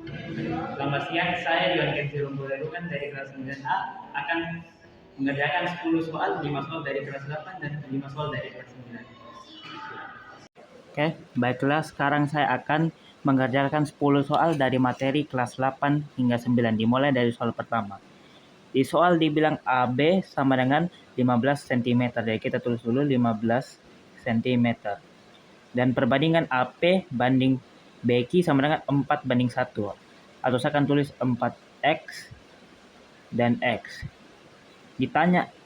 Selamat siang, saya Johan Kenzi Rumbulerukan dari kelas 9A akan mengerjakan 10 soal, 5 soal dari kelas 8 dan 5 soal dari kelas 9. Oke, baiklah sekarang saya akan mengerjakan 10 soal dari materi kelas 8 hingga 9, dimulai dari soal pertama. Di soal dibilang AB sama dengan 15 cm, jadi kita tulis dulu 15 cm. Dan perbandingan AP banding BQ sama dengan 4 banding 1. Atau saya akan tulis 4X dan X.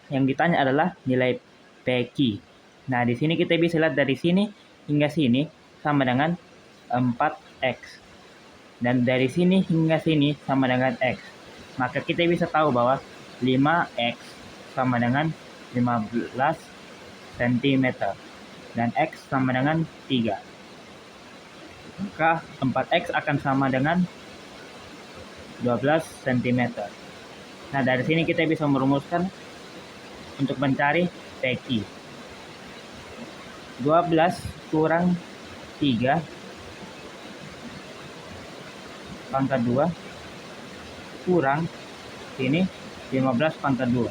Yang ditanya adalah nilai PQ. Nah, di sini kita bisa lihat dari sini hingga sini sama dengan 4X. Dan dari sini hingga sini sama dengan X. Maka kita bisa tahu bahwa 5X sama dengan 15 cm. Dan X sama dengan 3. Maka 4X akan sama dengan 12 cm. Nah, dari sini kita bisa merumuskan untuk mencari PQ. 12 kurang 3 pangkat 2 kurang sini 15 pangkat 2.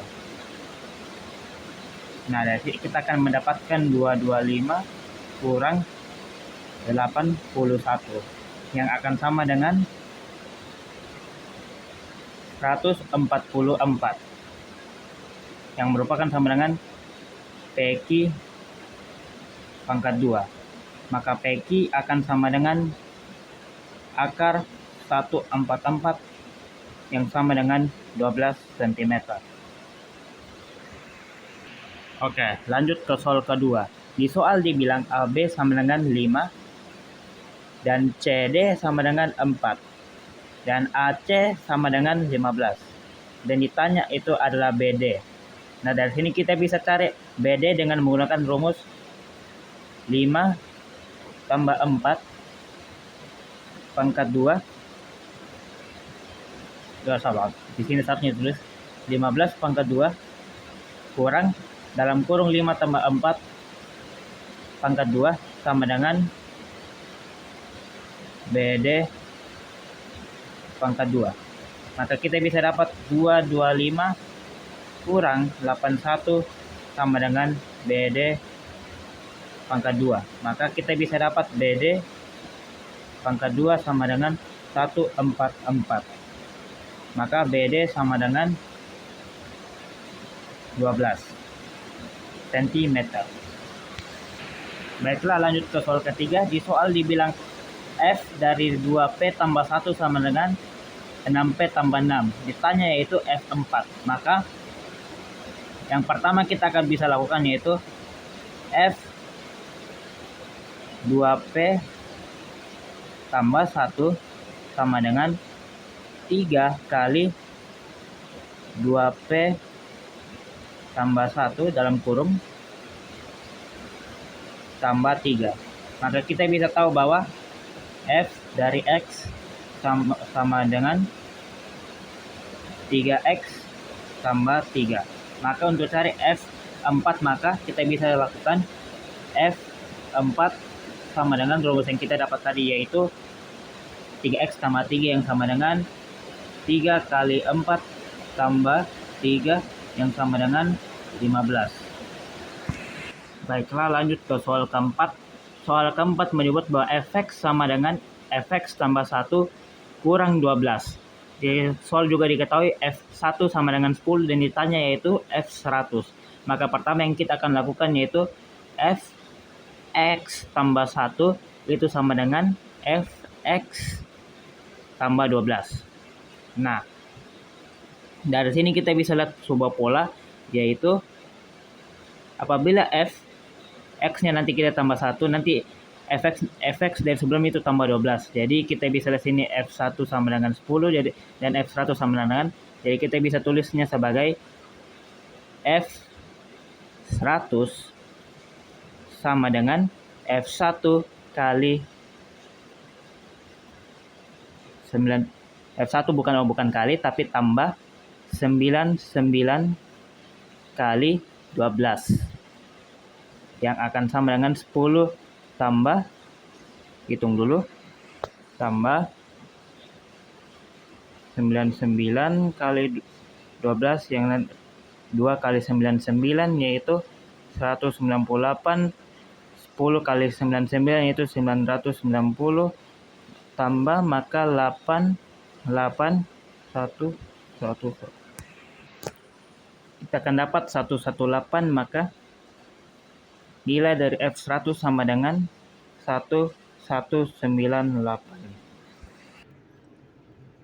Nah, dari sini kita akan mendapatkan 225 kurang 81 yang akan sama dengan 144 yang merupakan sama dengan PQ pangkat 2. Maka PQ akan sama dengan akar 144 yang sama dengan 12 cm. Oke, lanjut ke soal kedua. Di soal dibilang AB sama dengan 5 dan CD sama dengan 4 dan AC sama dengan 15. Dan ditanya itu adalah BD. Nah, dari sini kita bisa cari BD dengan menggunakan rumus 5 tambah 4 pangkat 2. Salah. Di sini seharusnya tulis 15 pangkat 2 kurang dalam kurung 5 tambah 4 pangkat 2 sama dengan BD pangkat 2. Maka kita bisa dapat 225 kurang 81 sama dengan BD pangkat 2. Maka kita bisa dapat BD pangkat 2 sama dengan 144. Maka BD sama dengan 12 cm. Baiklah, lanjut ke soal ketiga. Di soal dibilang F dari 2P tambah 1 sama dengan 6P tambah 6. Ditanya yaitu F4. Maka yang pertama kita akan bisa lakukan yaitu F 2P tambah 1 sama dengan 3 kali 2P tambah 1 dalam kurung tambah 3. Maka kita bisa tahu bahwa F dari X sama dengan 3X tambah 3. Maka untuk cari F4 maka kita bisa lakukan F4 sama dengan rumus yang kita dapat tadi yaitu 3X tambah 3 yang sama dengan 3 kali 4 tambah 3 yang sama dengan 15. Baiklah, lanjut ke soal keempat. Soal keempat menyebut bahwa Fx sama dengan Fx tambah 1 kurang 12. Di soal juga diketahui F1 sama dengan 10 dan ditanya yaitu F100. Maka pertama yang kita akan lakukan yaitu Fx tambah 1 itu sama dengan Fx tambah 12. Nah, dari sini kita bisa lihat sebuah pola yaitu apabila X-nya nanti kita tambah 1, nanti Fx dari sebelum itu tambah 12. Jadi kita bisa lihat sini F1 sama dengan 10 jadi dan F100 sama dengan, jadi kita bisa tulisnya sebagai F100 sama dengan F1 kali 9. F1 bukan kali tapi tambah 99 kali 12 yang akan sama dengan 10 tambah, hitung dulu, tambah 99 kali 12 yang 2 kali 99 yaitu 198, 10 kali 99 yaitu 990, tambah maka 8 1 kita akan dapat 118, maka nilai dari F100 sama dengan 1198.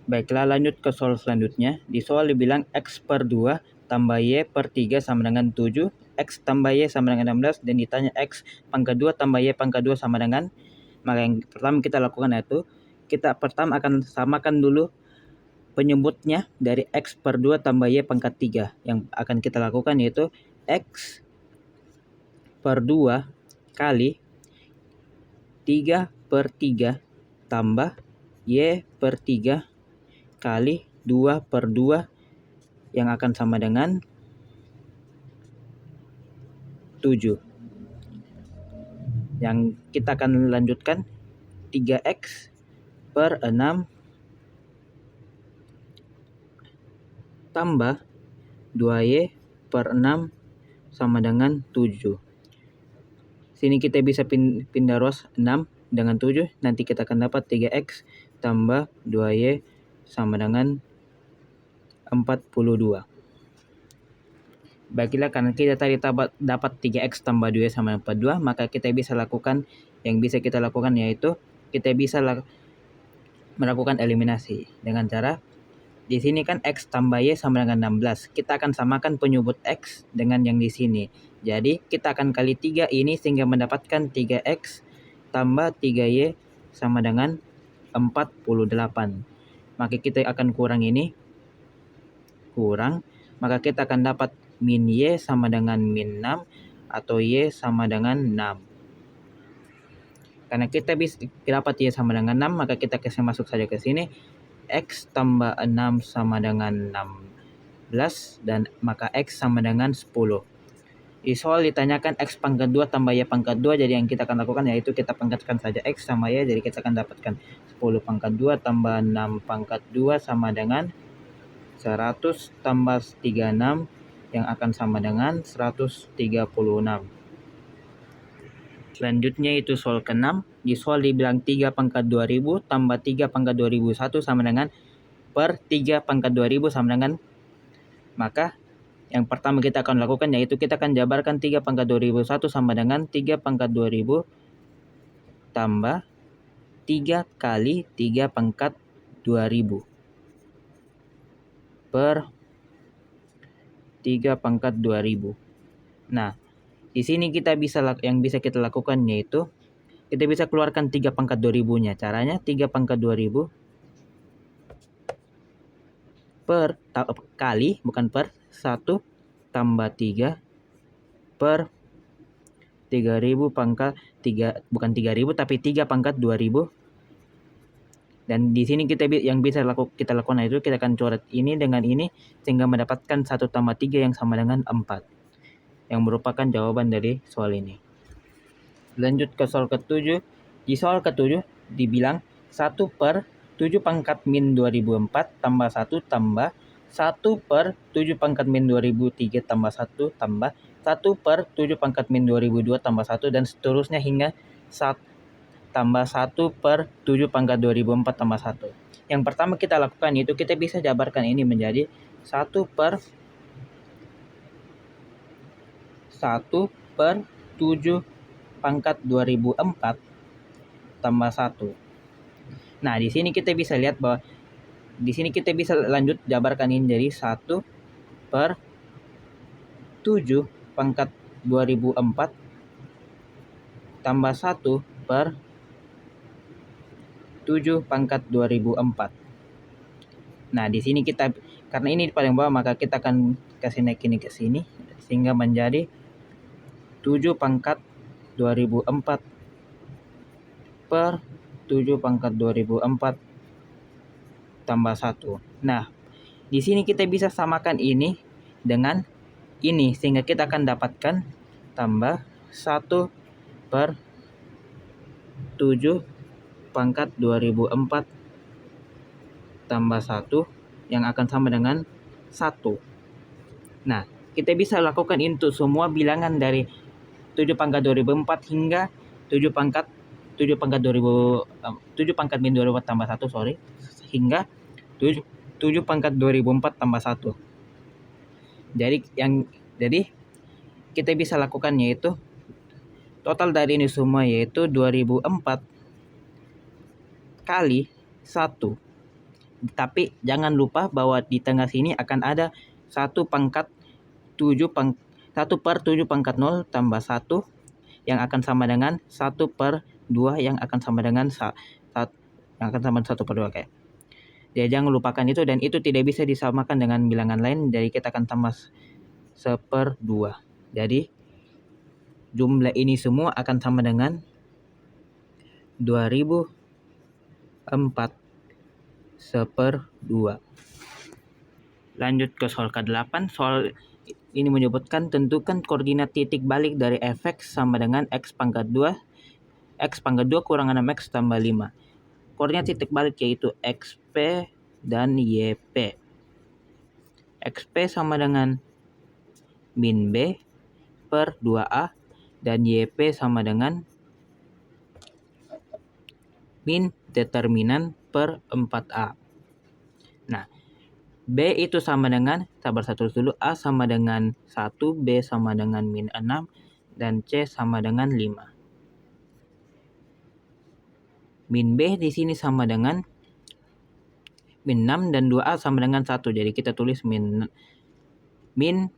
Baiklah, lanjut ke soal selanjutnya. Di soal dibilang X per 2 tambah Y per 3 sama dengan 7, X tambah Y sama dengan 16, dan ditanya X pangkat 2 tambah Y pangkat 2 sama dengan, maka yang pertama kita lakukan yaitu, kita pertama akan samakan dulu penyebutnya dari X per 2 tambah Y pangkat 3. Yang akan kita lakukan yaitu X per 2 kali 3 per 3 tambah Y per 3 kali 2 per 2 yang akan sama dengan 7. Yang kita akan lanjutkan 3X per 6 tambah 2Y per 6 sama dengan 7. Sini kita bisa pindah ruas 6 dengan 7. Nanti kita akan dapat 3X tambah 2Y sama dengan 42. Baiklah, karena kita tadi dapat 3X tambah 2Y sama 42, maka kita bisa lakukan, yang bisa kita lakukan yaitu kita bisa melakukan eliminasi dengan cara, di sini kan X tambah Y sama dengan 16. Kita akan samakan penyebut X dengan yang di sini. Jadi kita akan kali 3 ini sehingga mendapatkan 3X tambah 3Y sama dengan 48. Maka kita akan kurang ini, maka kita akan dapat min Y sama dengan min 6 atau Y sama dengan 6. Karena kita bisa dapat Y sama dengan 6, maka kita kasih masuk saja ke sini. X tambah 6 sama dengan 16, dan maka X sama dengan 10. Di soal ditanyakan X pangkat 2 tambah Y pangkat 2, jadi yang kita akan lakukan yaitu kita pangkatkan saja X sama Y, jadi kita akan dapatkan 10 pangkat 2 tambah 6 pangkat 2 sama dengan 100 tambah 36 yang akan sama dengan 136. Selanjutnya itu soal ke-6. Di soal dibilang 3 pangkat 2000 tambah 3 pangkat 2001 sama dengan per 3 pangkat 2000 sama dengan, maka yang pertama kita akan lakukan yaitu kita akan jabarkan 3 pangkat 2001 sama dengan 3 pangkat 2000 tambah 3 kali 3 pangkat 2000 per 3 pangkat 2000. Nah, di sini yang bisa kita lakukan yaitu kita bisa keluarkan 3 pangkat 2000-nya. Caranya 3 pangkat 2000 kali 1 tambah 3 per 3000 pangkat 3, bukan 3000 tapi 3 pangkat 2000. Dan di sini yang bisa kita lakukan itu kita akan coret ini dengan ini sehingga mendapatkan 1 tambah 3 yang sama dengan 4. Yang merupakan jawaban dari soal ini. Lanjut ke soal ke-7. Di soal ke-7 dibilang 1 per 7 pangkat min 2004 tambah 1 tambah 1 per 7 pangkat min 2003 tambah 1 tambah 1 per 7 pangkat min 2002 tambah 1 dan seterusnya hingga 1 tambah 1 per 7 pangkat 2004 tambah 1. Yang pertama kita lakukan itu kita bisa jabarkan ini menjadi 1 per 7 pangkat 2004 tambah 1. Nah, di sini kita bisa lihat bahwa di sini kita bisa lanjut jabarkan ini jadi 1 per 7 pangkat 2004 tambah 1 per 7 pangkat 2004. Nah, di sini kita, karena ini di paling bawah, maka kita akan kasih naik ini ke sini sehingga menjadi 7 pangkat 2004 per 7 pangkat 2004 tambah 1. Nah, di sini kita bisa samakan ini dengan ini sehingga kita akan dapatkan tambah 1 per 7 pangkat 2004 tambah 1 yang akan sama dengan 1. Nah, kita bisa lakukan untuk semua bilangan dari 7 pangkat 2004 hingga 7 pangkat 7 pangkat 7 pangkat min 2004 tambah 1, hingga 7 pangkat 2004 tambah 1. Jadi kita bisa lakukan yaitu total dari ini semua yaitu 2004 kali 1. Tapi jangan lupa bahwa di tengah sini akan ada 1 per 7 pangkat 0 tambah 1 yang akan sama dengan 1 per 2 yang akan sama dengan 1 per 2 kayak. Jadi jangan lupakan itu, dan itu tidak bisa disamakan dengan bilangan lain, jadi kita akan tambah 1/2. Jadi jumlah ini semua akan sama dengan 2004 1/2. Lanjut ke soal ke-8. Soal ini menyebutkan tentukan koordinat titik balik dari fx sama dengan x pangkat 2 kurang 6x tambah 5. Koordinat titik balik yaitu xp dan yp. xp sama dengan min b per 2a dan yp sama dengan min determinan per 4a. Nah, B itu sama dengan, sabar satu dulu, A sama dengan 1, B sama dengan min 6, dan C sama dengan 5. Min B di sini sama dengan min 6 dan 2A sama dengan 1. Jadi kita tulis min 6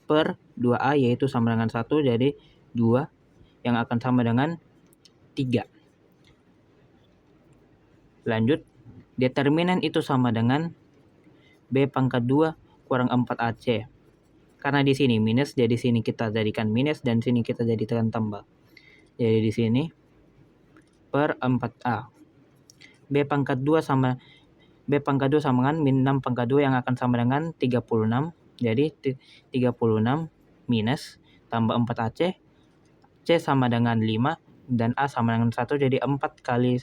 per 2A yaitu sama dengan 1, jadi 2 yang akan sama dengan 3. Lanjut, determinan itu sama dengan B pangkat 2 kurang 4AC. Karena di sini minus, jadi sini kita jadikan minus dan sini kita jadikan tambah. Jadi di sini per 4A. B pangkat 2 sama dengan min 6 pangkat 2 yang akan sama dengan 36. Jadi 36 minus tambah 4AC. C sama dengan 5 dan A sama dengan 1, jadi 4 kali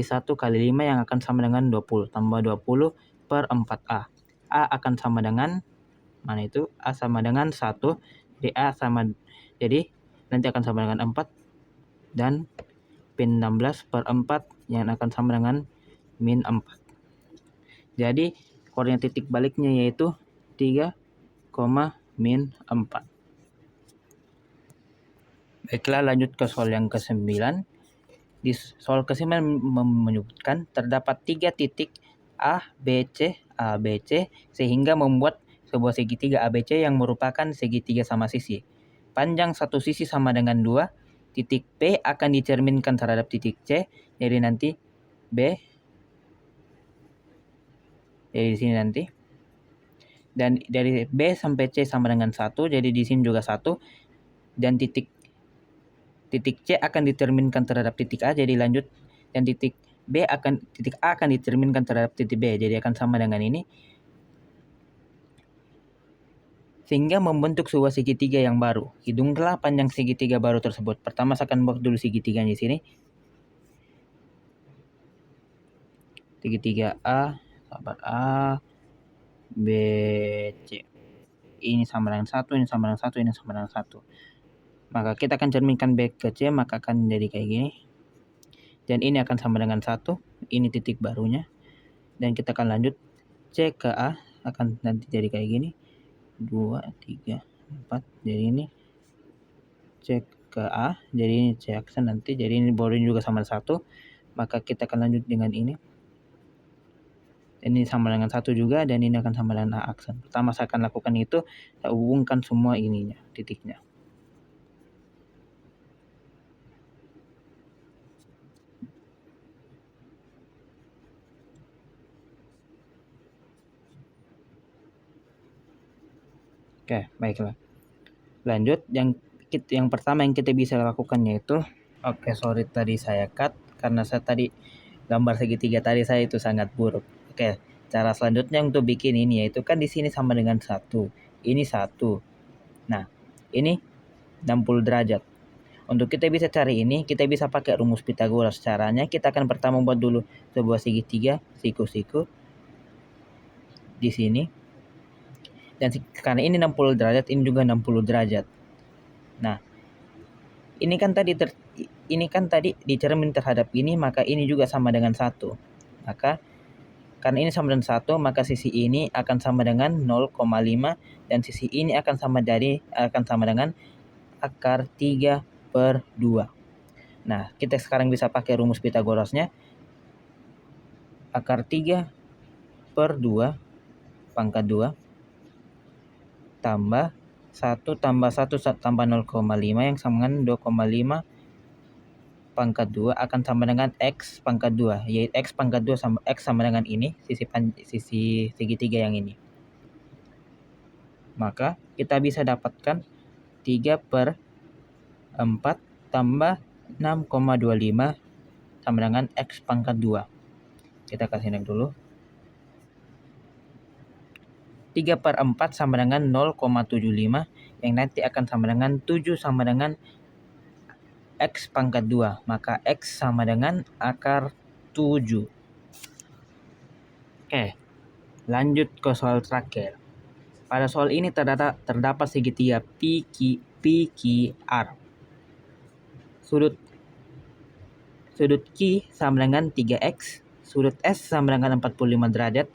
1 kali 5 yang akan sama dengan 20. Tambah 20 per 4A. A akan sama dengan, mana itu? A sama dengan 1. Jadi nanti akan sama dengan 4. Dan min 16 per 4 yang akan sama dengan min 4. Jadi koordinat titik baliknya yaitu 3, min 4. Baiklah, lanjut ke soal yang ke-9. Di soal ke-9 menyebutkan terdapat 3 titik A, B, C sehingga membuat sebuah segitiga ABC yang merupakan segitiga sama sisi. Panjang satu sisi sama dengan 2. Titik P akan dicerminkan terhadap titik C. Jadi nanti B. Jadi di sini nanti. Dan dari B sampai C sama dengan 1. Jadi di sini juga 1. Dan titik C akan dicerminkan terhadap titik A, jadi lanjut, dan titik A akan dicerminkan terhadap titik B, jadi akan sama dengan ini, sehingga membentuk sebuah segitiga yang baru. Hitunglah panjang segitiga baru tersebut. Pertama saya akan buat dulu segitiganya di sini. Segitiga A, B, C. Ini sama dengan 1, ini sama dengan 1, ini sama dengan 1. Maka kita akan cerminkan B ke C, maka akan jadi kayak gini. Dan ini akan sama dengan 1, ini titik barunya. Dan kita akan lanjut, C ke A akan nanti jadi kayak gini. 2, 3, 4, jadi ini C ke A, jadi ini C aksen nanti, jadi ini baru juga sama 1. Maka kita akan lanjut dengan ini. Ini sama dengan 1 juga, dan ini akan sama dengan A aksen. Pertama saya akan lakukan itu, saya hubungkan semua ininya, titiknya. Oke, baiklah. Lanjut, yang pertama yang kita bisa lakukan yaitu, sorry tadi saya cut karena saya tadi gambar segitiga tadi saya itu sangat buruk. Oke, cara selanjutnya untuk bikin ini yaitu kan di sini sama dengan 1. Ini 1. Nah, ini 60 derajat. Untuk kita bisa cari ini, kita bisa pakai rumus Pythagoras. Caranya kita akan pertama buat dulu sebuah segitiga, siku-siku di sini. Dan karena ini 60 derajat, ini juga 60 derajat. Nah, ini kan tadi dicermin terhadap ini, maka ini juga sama dengan 1. Maka karena ini sama dengan 1, maka sisi ini akan sama dengan 0,5 dan sisi ini akan sama dengan akar 3/2. Nah, kita sekarang bisa pakai rumus Pythagorasnya. Akar 3/2 pangkat 2 tambah 1 tambah 1 tambah 0,5 yang sama dengan 2,5 pangkat 2 akan sama dengan X pangkat 2, yaitu X pangkat 2 sama X sama dengan ini, sisi segitiga yang ini. Maka kita bisa dapatkan 3/4 tambah 6,25 sama dengan X pangkat 2. Kita kasih naik dulu. 3/4 sama dengan 0,75 yang nanti akan sama dengan 7 sama dengan X pangkat 2. Maka X sama dengan akar 7. Oke, lanjut ke soal terakhir. Pada soal ini terdapat segitiga PQR. Sudut Q sama dengan 3X, sudut S sama dengan 45 derajat,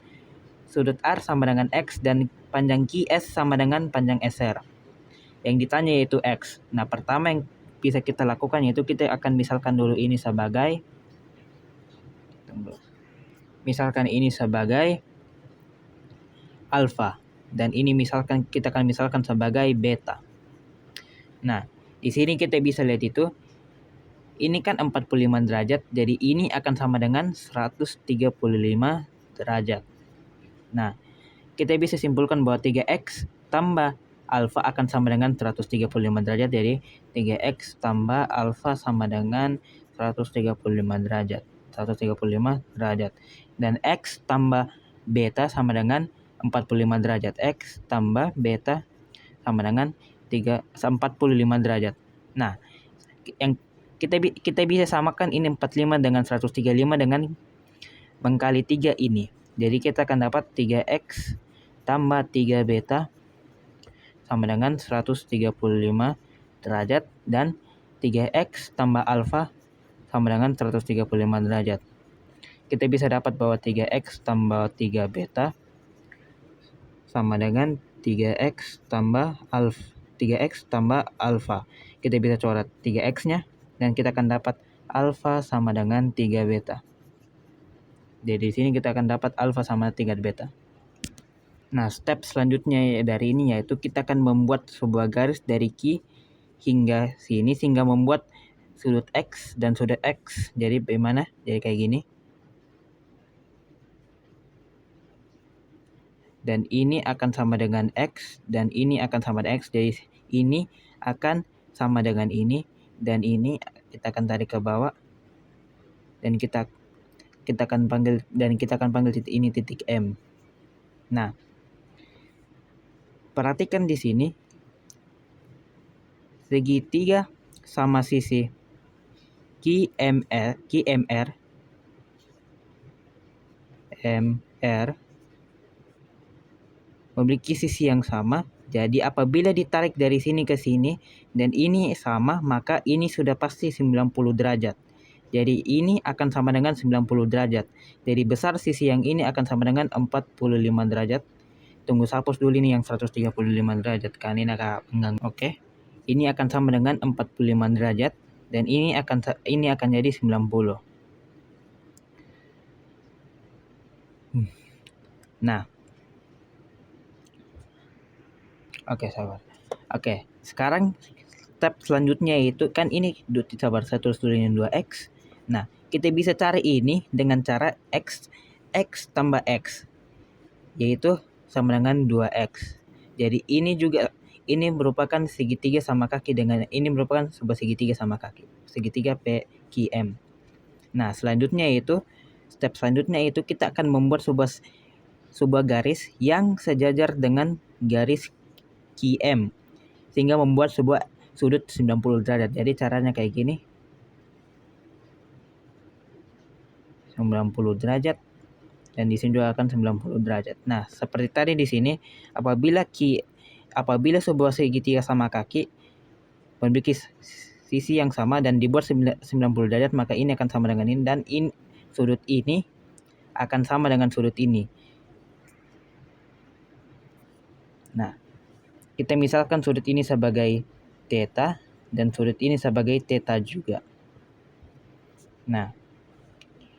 sudut R sama dengan X, dan panjang QS sama dengan panjang SR. Yang ditanya yaitu X. Nah, pertama yang bisa kita lakukan yaitu kita akan misalkan dulu ini sebagai alfa, dan ini kita akan misalkan sebagai beta. Nah, di sini kita bisa lihat itu ini kan 45 derajat, jadi ini akan sama dengan 135 derajat. Nah, kita bisa simpulkan bahwa 3X tambah alfa akan sama dengan 135 derajat, jadi 3X tambah alfa sama dengan 135 derajat. Dan X tambah beta sama dengan 45 derajat. X tambah beta sama dengan 45 derajat. Nah, yang kita bisa samakan ini 45 dengan 135 dengan mengkali 3 ini. Jadi kita akan dapat 3X tambah 3 beta sama dengan 135 derajat, dan 3X tambah alfa sama dengan 135 derajat. Kita bisa dapat bahwa 3X tambah 3 beta sama dengan 3X tambah alfa. Kita bisa coret 3X-nya dan kita akan dapat alfa sama dengan 3 beta. Jadi di sini kita akan dapat alfa sama 3 beta. Nah, step selanjutnya dari ini yaitu kita akan membuat sebuah garis dari Q hingga sini sehingga membuat sudut X dan sudut X. Jadi bagaimana? Jadi kayak gini. Dan ini akan sama dengan X dan ini akan sama dengan X. Jadi ini akan sama dengan ini dan ini kita akan tarik ke bawah dan kita akan panggil titik ini titik M. Nah, perhatikan di sini segitiga sama sisi QMR memiliki sisi yang sama. Jadi apabila ditarik dari sini ke sini dan ini sama, maka ini sudah pasti 90 derajat. Jadi ini akan sama dengan 90 derajat. Jadi besar sisi yang ini akan sama dengan 45 derajat. Tunggu hapus dulu ini yang 135 derajat kan ini agak mengganggu. Oke. Ini akan sama dengan 45 derajat dan ini akan jadi 90. Nah. Sabar. Sekarang step selanjutnya itu kan ini sabar 1 dengan 2X. Nah, kita bisa cari ini dengan cara X tambah X, yaitu sama dengan 2X. Jadi ini merupakan segitiga sama kaki dengan ini merupakan sebuah segitiga sama kaki. Segitiga PQM. Nah, step selanjutnya itu kita akan membuat sebuah garis yang sejajar dengan garis QM sehingga membuat sebuah sudut 90 derajat. Jadi caranya kayak gini. 90 derajat dan di sini juga akan 90 derajat. Nah, seperti tadi di sini apabila sebuah segitiga sama kaki memiliki sisi yang sama dan dibuat 90 derajat, maka ini akan sama dengan ini dan sudut ini akan sama dengan sudut ini. Nah, kita misalkan sudut ini sebagai theta dan sudut ini sebagai theta juga. Nah,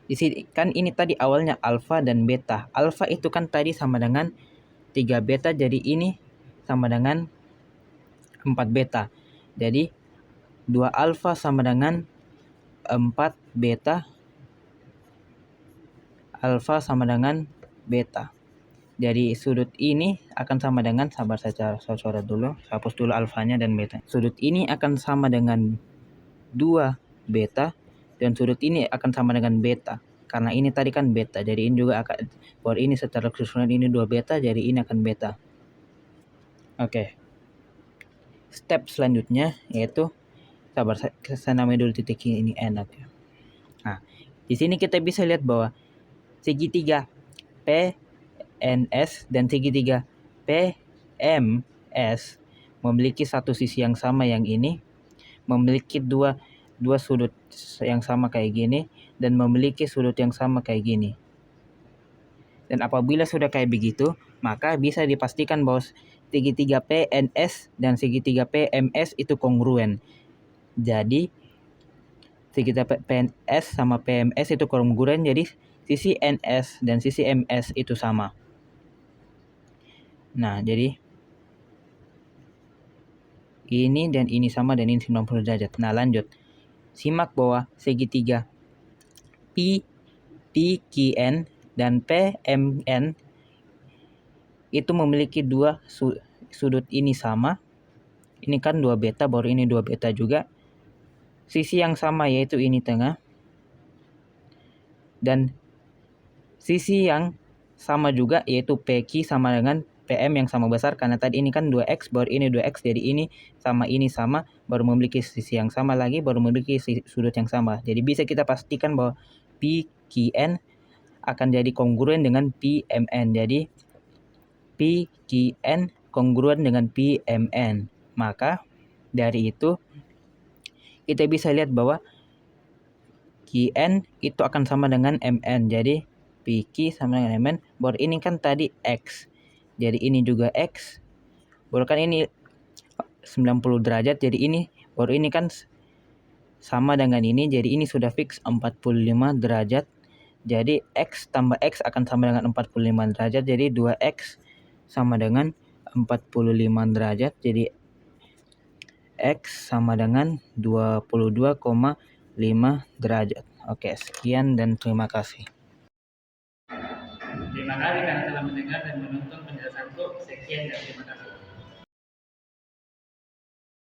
di sini kan ini tadi awalnya alfa dan beta. Alfa itu kan tadi sama dengan 3 beta, jadi ini sama dengan 4 beta. Jadi 2 alfa sama dengan 4 beta. Alfa sama dengan beta. Jadi sudut ini akan sama dengan, sabar saja, saya coret dulu, saya hapus dulu alfanya dan beta. Sudut ini akan sama dengan 2 beta dan sudut ini akan sama dengan beta. Karena ini tadi kan beta, jadi ini juga akan, bahwa ini secara keseluruhan ini 2 beta, jadi ini akan beta. Oke. Step selanjutnya yaitu, sabar, saya namai dulu titik ini enak ya. Nah, di sini kita bisa lihat bahwa segitiga PNS dan segitiga PMS memiliki satu sisi yang sama, yang ini memiliki dua sudut yang sama kayak gini dan memiliki sudut yang sama kayak gini. Dan apabila sudah kayak begitu, maka bisa dipastikan bahwa segitiga PNS dan segitiga PMS itu kongruen. Jadi segitiga PNS sama PMS itu kongruen, jadi sisi NS dan sisi MS itu sama. Nah, jadi ini dan ini sama dan ini 90 derajat. Nah, lanjut. Simak bahwa segitiga PQN dan PMN itu memiliki 2 sudut ini sama. Ini kan 2 beta, baru ini 2 beta juga. Sisi yang sama yaitu ini tengah. Dan sisi yang sama juga yaitu PQ sama dengan PM yang sama besar, karena tadi ini kan 2X, baru ini 2X, jadi ini sama, baru memiliki sisi yang sama lagi, baru memiliki sudut yang sama. Jadi bisa kita pastikan bahwa PQN akan jadi kongruen dengan PMN. Jadi PQN kongruen dengan PMN. Maka dari itu kita bisa lihat bahwa QN itu akan sama dengan MN. Jadi PQ sama dengan MN. Baru ini kan tadi X. Jadi ini juga X. Baru kan ini 90 derajat. Jadi ini, baru ini kan sama dengan ini. Jadi ini sudah fix 45 derajat. Jadi X tambah X akan sama dengan 45 derajat. Jadi 2X sama dengan 45 derajat. Jadi X sama dengan 22,5 derajat. Oke, sekian dan terima kasih. Terima kasih karena telah mendengar dan menonton penjelasanku. Sekian dan terima kasih.